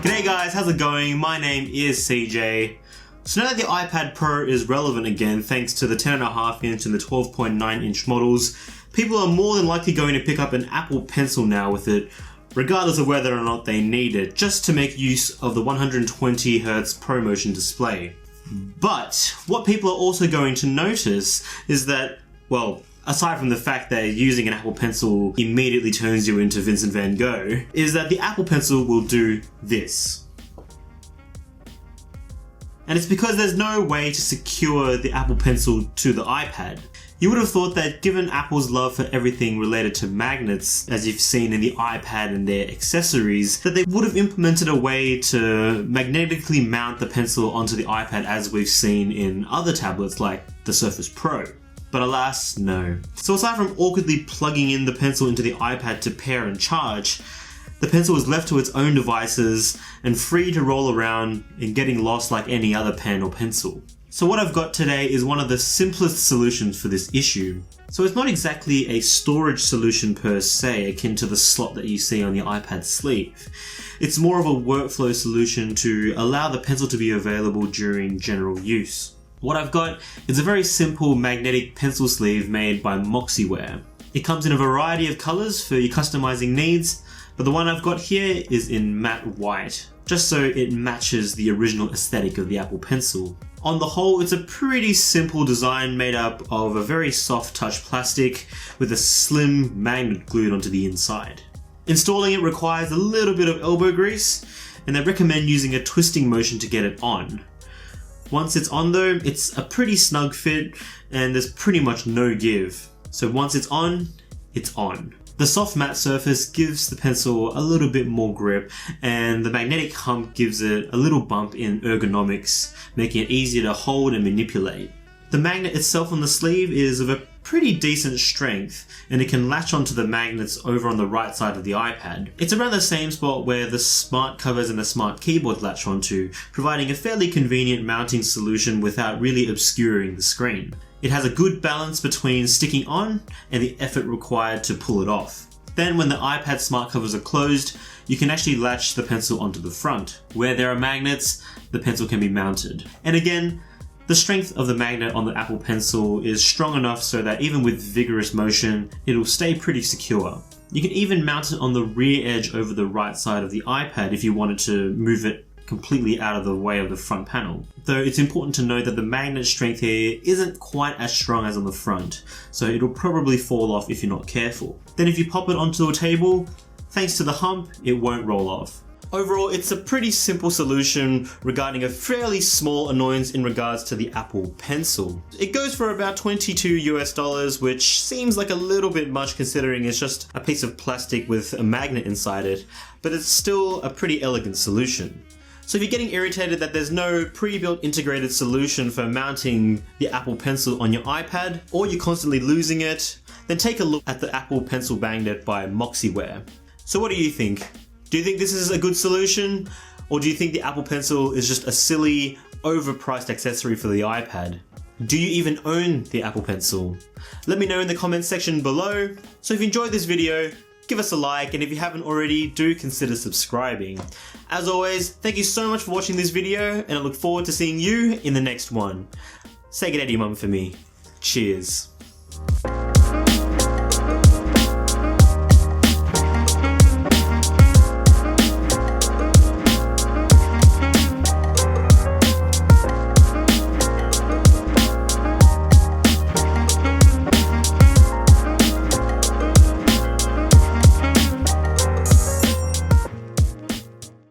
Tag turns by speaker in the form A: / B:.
A: G'day guys, how's it going? My name is CJ. So now that the iPad Pro is relevant again thanks to the 10.5 inch and the 12.9 inch models, people are more than likely going to pick up an Apple Pencil now with it, regardless of whether or not they need it, just to make use of the 120Hz ProMotion display. But what people are also going to notice is that, well, aside from the fact that using an Apple Pencil immediately turns you into Vincent van Gogh, is that the Apple Pencil will do this. And it's because there's no way to secure the Apple Pencil to the iPad. You would have thought that given Apple's love for everything related to magnets, as you've seen in the iPad and their accessories, that they would have implemented a way to magnetically mount the pencil onto the iPad as we've seen in other tablets like the Surface Pro. But alas, no. So aside from awkwardly plugging in the pencil into the iPad to pair and charge, the pencil is left to its own devices and free to roll around and getting lost like any other pen or pencil. So what I've got today is one of the simplest solutions for this issue. So it's not exactly a storage solution per se, akin to the slot that you see on the iPad sleeve. It's more of a workflow solution to allow the pencil to be available during general use. What I've got is a very simple magnetic pencil sleeve made by Moxiware. It comes in a variety of colours for your customizing needs, but the one I've got here is in matte white, just so it matches the original aesthetic of the Apple Pencil. On the whole, it's a pretty simple design made up of a very soft touch plastic with a slim magnet glued onto the inside. Installing it requires a little bit of elbow grease, and they recommend using a twisting motion to get it on. Once it's on though, it's a pretty snug fit and there's pretty much no give. So once it's on, it's on. The soft matte surface gives the pencil a little bit more grip, and the magnetic hump gives it a little bump in ergonomics, making it easier to hold and manipulate. The magnet itself on the sleeve is of a pretty decent strength, and it can latch onto the magnets over on the right side of the iPad. It's around the same spot where the smart covers and the smart keyboard latch onto, providing a fairly convenient mounting solution without really obscuring the screen. It has a good balance between sticking on and the effort required to pull it off. Then when the iPad smart covers are closed, you can actually latch the pencil onto the front. Where there are magnets, the pencil can be mounted. And again, the strength of the magnet on the Apple Pencil is strong enough so that even with vigorous motion, it'll stay pretty secure. You can even mount it on the rear edge over the right side of the iPad if you wanted to move it completely out of the way of the front panel. Though it's important to note that the magnet strength here isn't quite as strong as on the front, so it'll probably fall off if you're not careful. Then if you pop it onto a table, thanks to the hump, it won't roll off. Overall, it's a pretty simple solution regarding a fairly small annoyance in regards to the Apple Pencil. It goes for about $22 US, which seems like a little bit much considering it's just a piece of plastic with a magnet inside it, but it's still a pretty elegant solution. So if you're getting irritated that there's no pre-built integrated solution for mounting the Apple Pencil on your iPad, or you're constantly losing it, then take a look at the Apple Pencil Magnet by Moxiware. So what do you think? Do you think this is a good solution? Or do you think the Apple Pencil is just a silly, overpriced accessory for the iPad? Do you even own the Apple Pencil? Let me know in the comments section below. So if you enjoyed this video, give us a like, and if you haven't already, do consider subscribing. As always, thank you so much for watching this video, and I look forward to seeing you in the next one. Say good day to your mum for me. Cheers.